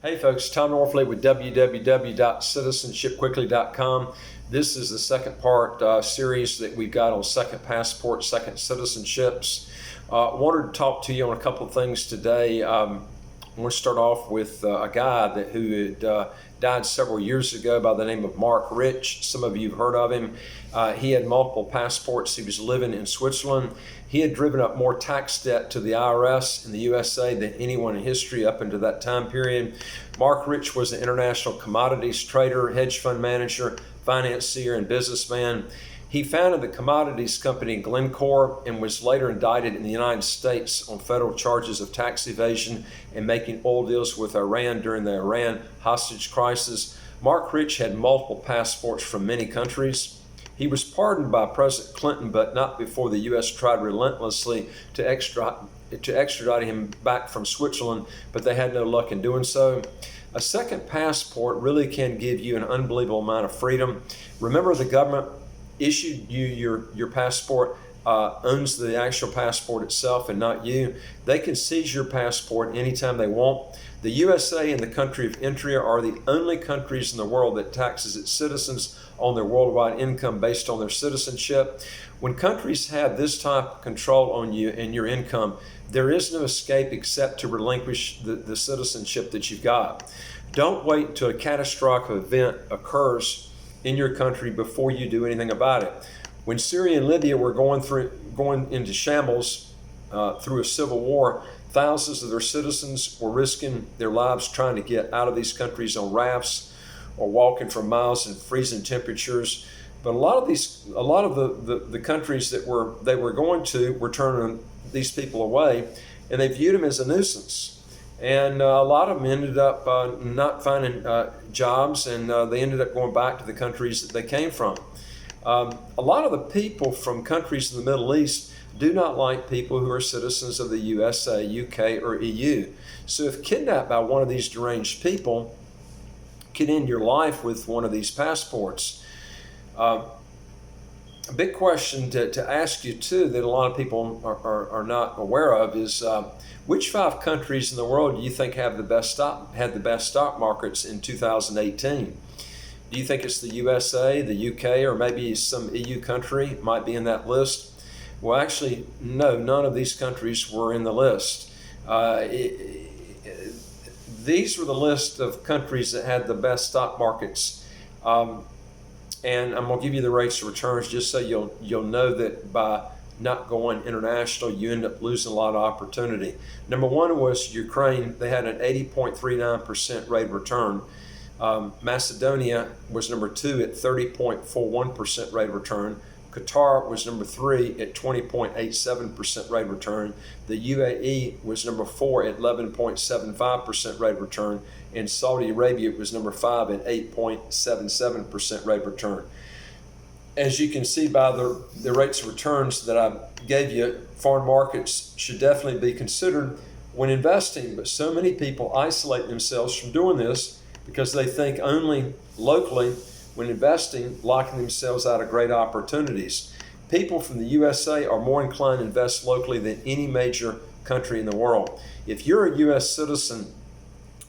Hey folks, Tom Norfleet with www.citizenshipquickly.com. This is the second part series that we've got on second passport, second citizenships. Wanted to talk to you on a couple of things today. I want to start off with a guy who had died several years ago by the name of Mark Rich. Some of you have heard of him. He had multiple passports. He was living in Switzerland. He had driven up more tax debt to the IRS in the USA than anyone in history up until that time period. Mark Rich was an international commodities trader, hedge fund manager, financier, and businessman. He founded the commodities company Glencore and was later indicted in the United States on federal charges of tax evasion and making oil deals with Iran during the Iran hostage crisis. Mark Rich had multiple passports from many countries. He was pardoned by President Clinton, but not before the U.S. tried relentlessly to extradite him back from Switzerland, but they had no luck in doing so. A second passport really can give you an unbelievable amount of freedom. Remember, the government issued you your passport, owns the actual passport itself and not you. They can seize your passport anytime they want. The USA and the country of entry are the only countries in the world that taxes its citizens on their worldwide income based on their citizenship. When countries have this type of control on you and your income, there is no escape except to relinquish the citizenship that you've got. Don't wait until a catastrophic event occurs in your country before you do anything about it. When Syria and Libya were going into shambles through a civil war, thousands of their citizens were risking their lives trying to get out of these countries on rafts or walking for miles in freezing temperatures. But a lot of the countries that they were going to were turning these people away, and they viewed them as a nuisance. And a lot of them ended up not finding jobs, and they ended up going back to the countries that they came from. A lot of the people from countries in the Middle East do not like people who are citizens of the USA, UK, or EU. So if kidnapped by one of these deranged people, could end your life with one of these passports. A big question to ask you too that a lot of people are not aware of is which 5 countries in the world do you think had the best stock markets in 2018? Do you think it's the USA, the UK, or maybe some EU country might be in that list? Well, actually, no, none of these countries were in the list. These were the list of countries that had the best stock markets. And I'm going to give you the rates of returns just so you'll know that by not going international, you end up losing a lot of opportunity. Number 1 was Ukraine. They had an 80.39% rate of return. Macedonia was number 2 at 30.41% rate of return. Qatar was number 3 at 20.87% rate of return. The UAE was number 4 at 11.75% rate of return. And Saudi Arabia was number 5 at 8.77% rate of return. As you can see by the rates of returns that I gave you, foreign markets should definitely be considered when investing. But so many people isolate themselves from doing this because they think only locally when investing, locking themselves out of great opportunities. People from the USA are more inclined to invest locally than any major country in the world. If you're a U.S. citizen,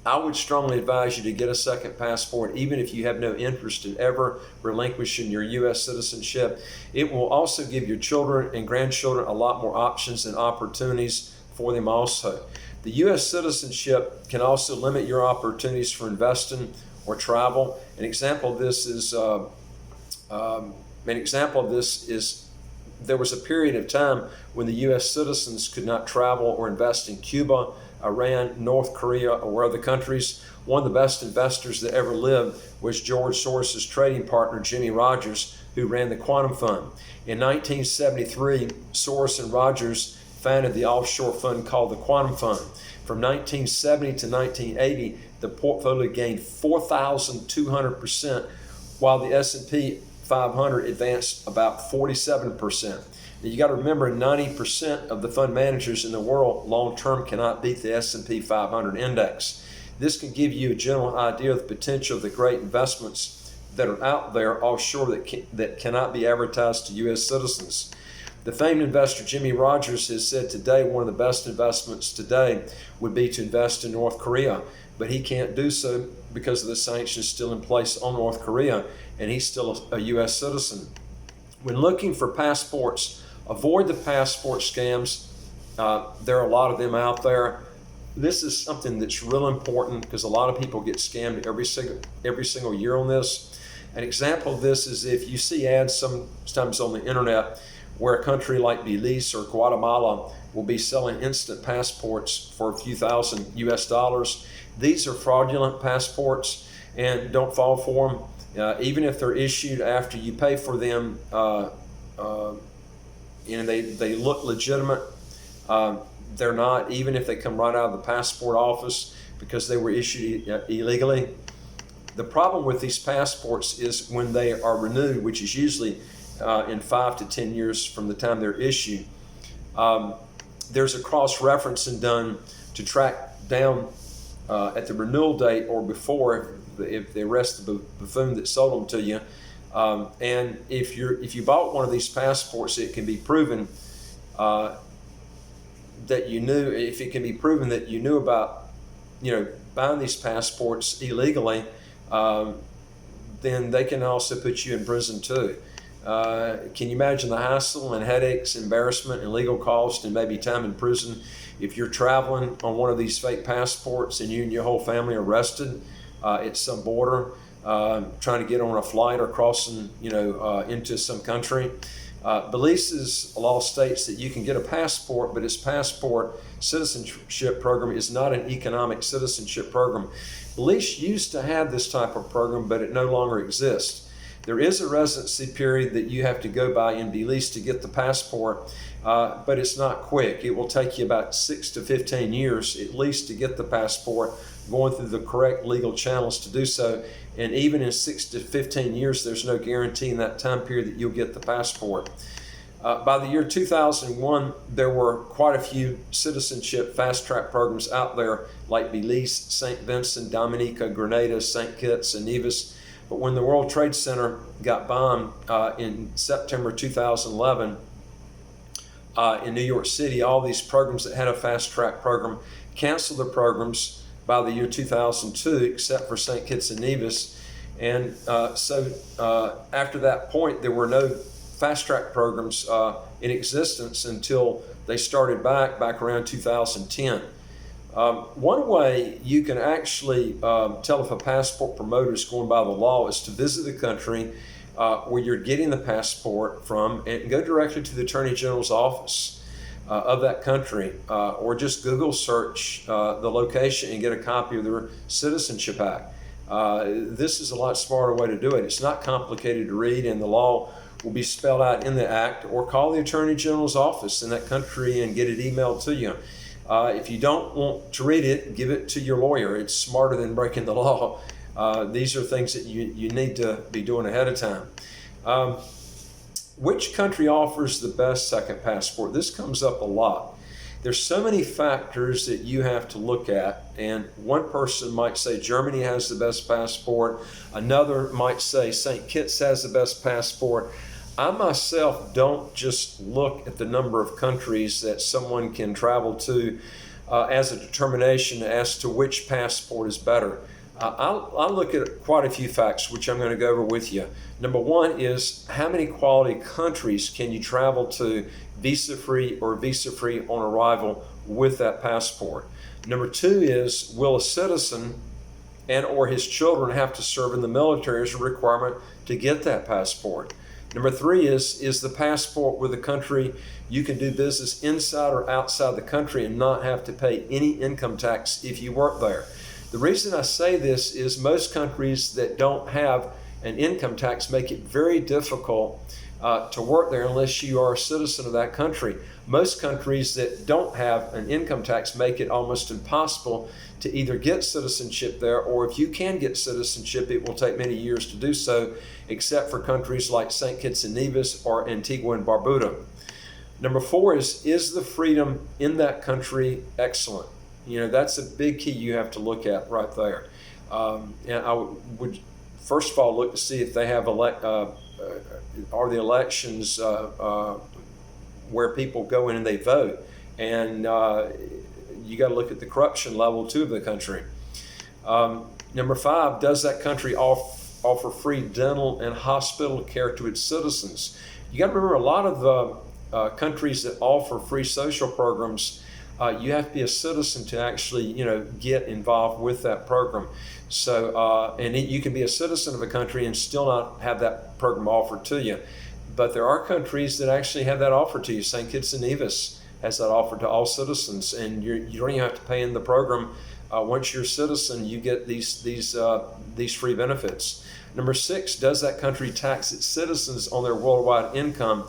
I would strongly advise you to get a second passport, even if you have no interest in ever relinquishing your U.S. citizenship. It will also give your children and grandchildren a lot more options and opportunities for them also. The U.S. citizenship can also limit your opportunities for investing or travel. An example of this is there was a period of time when the U.S. citizens could not travel or invest in Cuba, Iran, North Korea, or other countries. One of the best investors that ever lived was George Soros's trading partner, Jimmy Rogers, who ran the Quantum Fund. In 1973, Soros and Rogers founded the offshore fund called the Quantum Fund. From 1970 to 1980, the portfolio gained 4,200%, while the S&P 500 advanced about 47%. Now you got to remember, 90% of the fund managers in the world long-term cannot beat the S&P 500 index. This can give you a general idea of the potential of the great investments that are out there offshore that cannot be advertised to U.S. citizens. The famed investor Jimmy Rogers has said today one of the best investments today would be to invest in North Korea, but he can't do so because of the sanctions still in place on North Korea, and he's still a U.S. citizen. When looking for passports, avoid the passport scams. There are a lot of them out there. This is something that's real important because a lot of people get scammed every single year on this. An example of this is if you see ads sometimes on the internet where a country like Belize or Guatemala will be selling instant passports for a few $1,000 US. These are fraudulent passports, and don't fall for them. Even if they're issued after you pay for them, they look legitimate. They're not, even if they come right out of the passport office, because they were issued illegally. The problem with these passports is when they are renewed, which is usually in 5 to 10 years from the time they're issued. There's a cross-referencing done to track down at the renewal date or before if they arrest the buffoon that sold them to you. And if you bought one of these passports, it can be proven that you knew. If it can be proven that you knew about, buying these passports illegally, then they can also put you in prison too. Can you imagine the hassle and headaches, embarrassment, and legal cost, and maybe time in prison if you're traveling on one of these fake passports and you and your whole family are arrested at some border, trying to get on a flight or crossing, into some country? Belize's law states that you can get a passport, but its passport citizenship program is not an economic citizenship program. Belize used to have this type of program, but it no longer exists. There is a residency period that you have to go by in Belize to get the passport, but it's not quick. It will take you about 6 to 15 years at least to get the passport, going through the correct legal channels to do so. And even in 6 to 15 years, there's no guarantee in that time period that you'll get the passport. By the year 2001, there were quite a few citizenship fast-track programs out there, like Belize, St. Vincent, Dominica, Grenada, St. Kitts, and Nevis. But when the World Trade Center got bombed in September 2011 in New York City, all these programs that had a fast-track program canceled the programs by the year 2002, except for St. Kitts and Nevis. And so after that point, there were no fast-track programs in existence until they started back around 2010. One way you can actually tell if a passport promoter is going by the law is to visit the country where you're getting the passport from and go directly to the Attorney General's office of that country, or just Google search the location and get a copy of their Citizenship Act. This is a lot smarter way to do it. It's not complicated to read, and the law will be spelled out in the act, or call the Attorney General's office in that country and get it emailed to you. If you don't want to read it, give it to your lawyer. It's smarter than breaking the law. These are things that you need to be doing ahead of time. Which country offers the best second passport? This comes up a lot. There's so many factors that you have to look at, and one person might say Germany has the best passport. Another might say St. Kitts has the best passport. I myself don't just look at the number of countries that someone can travel to as a determination as to which passport is better. I look at quite a few facts, which I'm going to go over with you. Number one is how many quality countries can you travel to visa-free or visa-free on arrival with that passport. Number two is, will a citizen and or his children have to serve in the military as a requirement to get that passport? Number three is the passport with a country you can do business inside or outside the country and not have to pay any income tax if you work there. The reason I say this is most countries that don't have an income tax make it very difficult to work there unless you are a citizen of that country. Most countries that don't have an income tax make it almost impossible to either get citizenship there, or if you can get citizenship, it will take many years to do so, except for countries like St. Kitts and Nevis or Antigua and Barbuda. Number four is the freedom in that country excellent? That's a big key you have to look at right there. And I would first of all look to see if they have are the elections where people go in and they vote. And you got to look at the corruption level too of the country. Number 5, does that country offer free dental and hospital care to its citizens? You got to remember, a lot of countries that offer free social programs, you have to be a citizen to actually, get involved with that program. So, you can be a citizen of a country and still not have that program offered to you. But there are countries that actually have that offered to you. St. Kitts and Nevis has that offered to all citizens, and you don't even have to pay in the program. Once you're a citizen, you get these free benefits. Number 6, does that country tax its citizens on their worldwide income,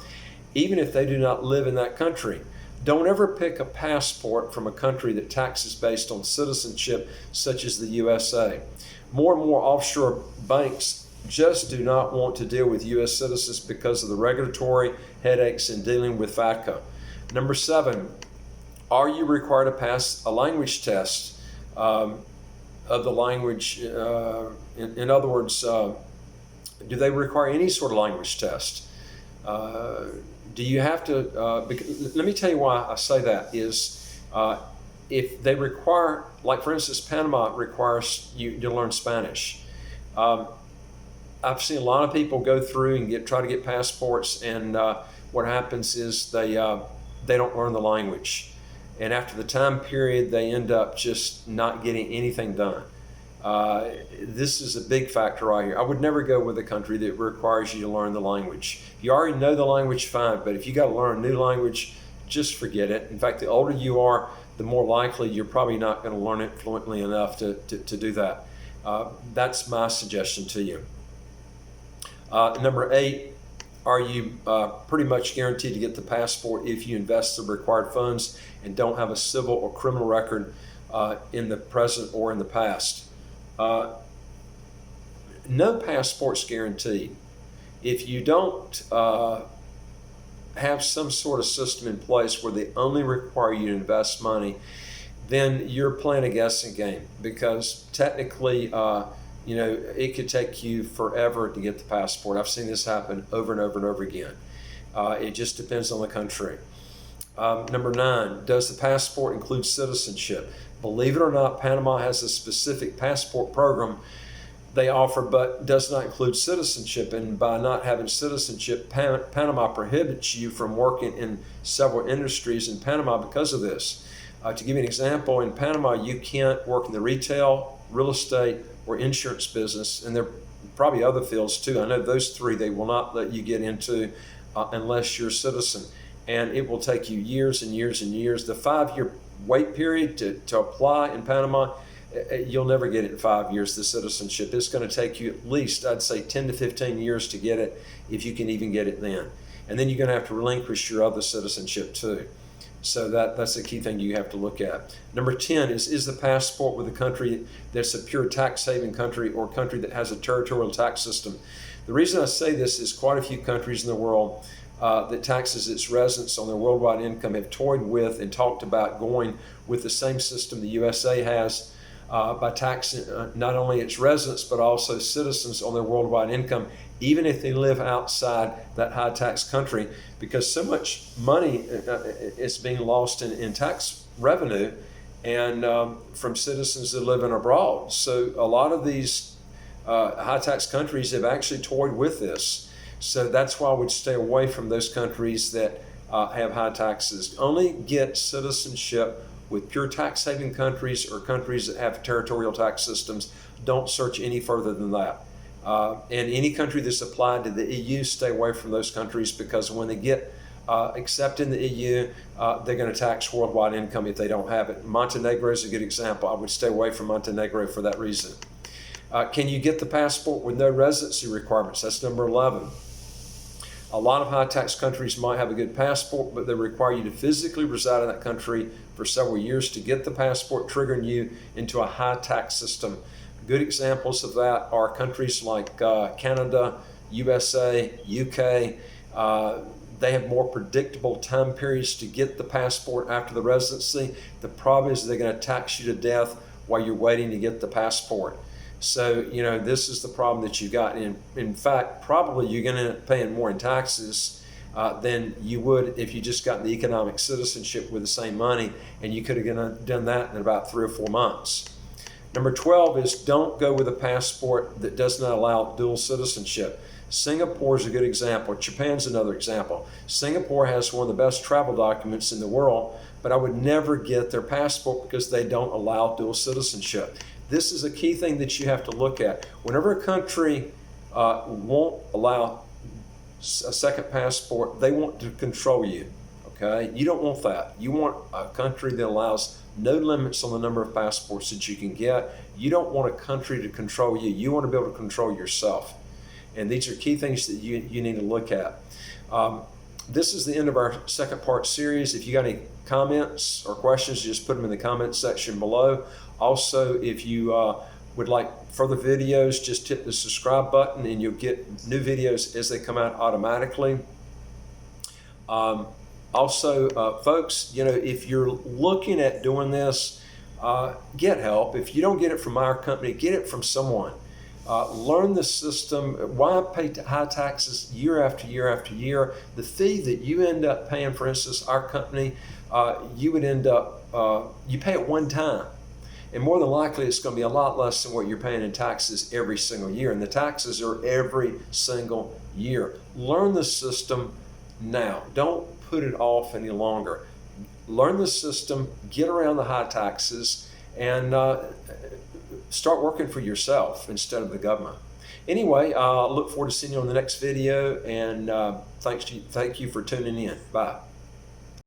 even if they do not live in that country? Don't ever pick a passport from a country that taxes based on citizenship, such as the USA. More and more offshore banks just do not want to deal with U.S. citizens because of the regulatory headaches in dealing with FATCA. Number 7, are you required to pass a language test of the language? In other words, do they require any sort of language test? Do you have to, let me tell you why I say that is, if they require, like for instance, Panama requires you to learn Spanish. I've seen a lot of people go through and try to get passports, and what happens is they don't learn the language. And after the time period, they end up just not getting anything done. This is a big factor right here. I would never go with a country that requires you to learn the language. If you already know the language, fine, but if you got to learn a new language, just forget it. In fact, the older you are, the more likely you're probably not going to learn it fluently enough to do that. That's my suggestion to you. Number 8, are you pretty much guaranteed to get the passport if you invest the required funds and don't have a civil or criminal record in the present or in the past? No passport's guaranteed. If you don't have some sort of system in place where they only require you to invest money, then you're playing a guessing game, because technically, it could take you forever to get the passport. I've seen this happen over and over and over again. It just depends on the country. Number 9, does the passport include citizenship? Believe it or not, Panama has a specific passport program they offer, but does not include citizenship. And by not having citizenship, Panama prohibits you from working in several industries in Panama because of this. To give you an example, in Panama, you can't work in the retail, real estate, or insurance business, and there are probably other fields too. I know those 3 they will not let you get into unless you're a citizen. And it will take you years and years and years. The 5-year wait period to apply in Panama, you'll never get it in 5 years, the citizenship. It's going to take you at least, I'd say, 10 to 15 years to get it, if you can even get it then. And then you're going to have to relinquish your other citizenship too. So that's a key thing you have to look at. Number 10 is the passport with a country that's a pure tax haven country or country that has a territorial tax system. The reason I say this is quite a few countries in the world that taxes its residents on their worldwide income have toyed with and talked about going with the same system the USA has by taxing not only its residents but also citizens on their worldwide income, even if they live outside that high tax country, because so much money is being lost in tax revenue and from citizens that live in abroad. So a lot of these high tax countries have actually toyed with this. So that's why I would stay away from those countries that have high taxes. Only get citizenship with pure tax haven countries or countries that have territorial tax systems. Don't search any further than that. And any country that's applied to the EU, stay away from those countries, because when they get accepted in the EU, they're going to tax worldwide income if they don't have it. Montenegro is a good example. I would stay away from Montenegro for that reason. Can you get the passport with no residency requirements? That's number 11. A lot of high tax countries might have a good passport, but they require you to physically reside in that country for several years to get the passport, triggering you into a high tax system. Good examples of that are countries like Canada, USA, UK. They have more predictable time periods to get the passport after the residency. The problem is they're going to tax you to death while you're waiting to get the passport. So, this is the problem that you got. In fact, probably you're going to end up paying more in taxes than you would if you just got the economic citizenship with the same money, and you could have done that in about 3 or 4 months. Number 12 is don't go with a passport that does not allow dual citizenship. Singapore is a good example. Japan's another example. Singapore has one of the best travel documents in the world, but I would never get their passport because they don't allow dual citizenship. This is a key thing that you have to look at. Whenever a country won't allow a second passport, they want to control you. Okay? You don't want that. You want a country that allows no limits on the number of passports that you can get. You don't want a country to control you. You want to be able to control yourself. And these are key things that you need to look at. This is the end of our second part series. If you got any comments or questions, just put them in the comments section below. Also, if you would like further videos, just hit the subscribe button and you'll get new videos as they come out automatically. Folks, if you're looking at doing this, get help. If you don't get it from our company, get it from someone. Learn the system. Why pay high taxes year after year after year? The fee that you end up paying, for instance, our company, you would end up, you pay it one time. And more than likely, it's going to be a lot less than what you're paying in taxes every single year. And the taxes are every single year. Learn the system now. Don't put it off any longer. Learn the system, get around the high taxes, and start working for yourself instead of the government. Anyway, I look forward to seeing you on the next video, and thank you for tuning in. Bye.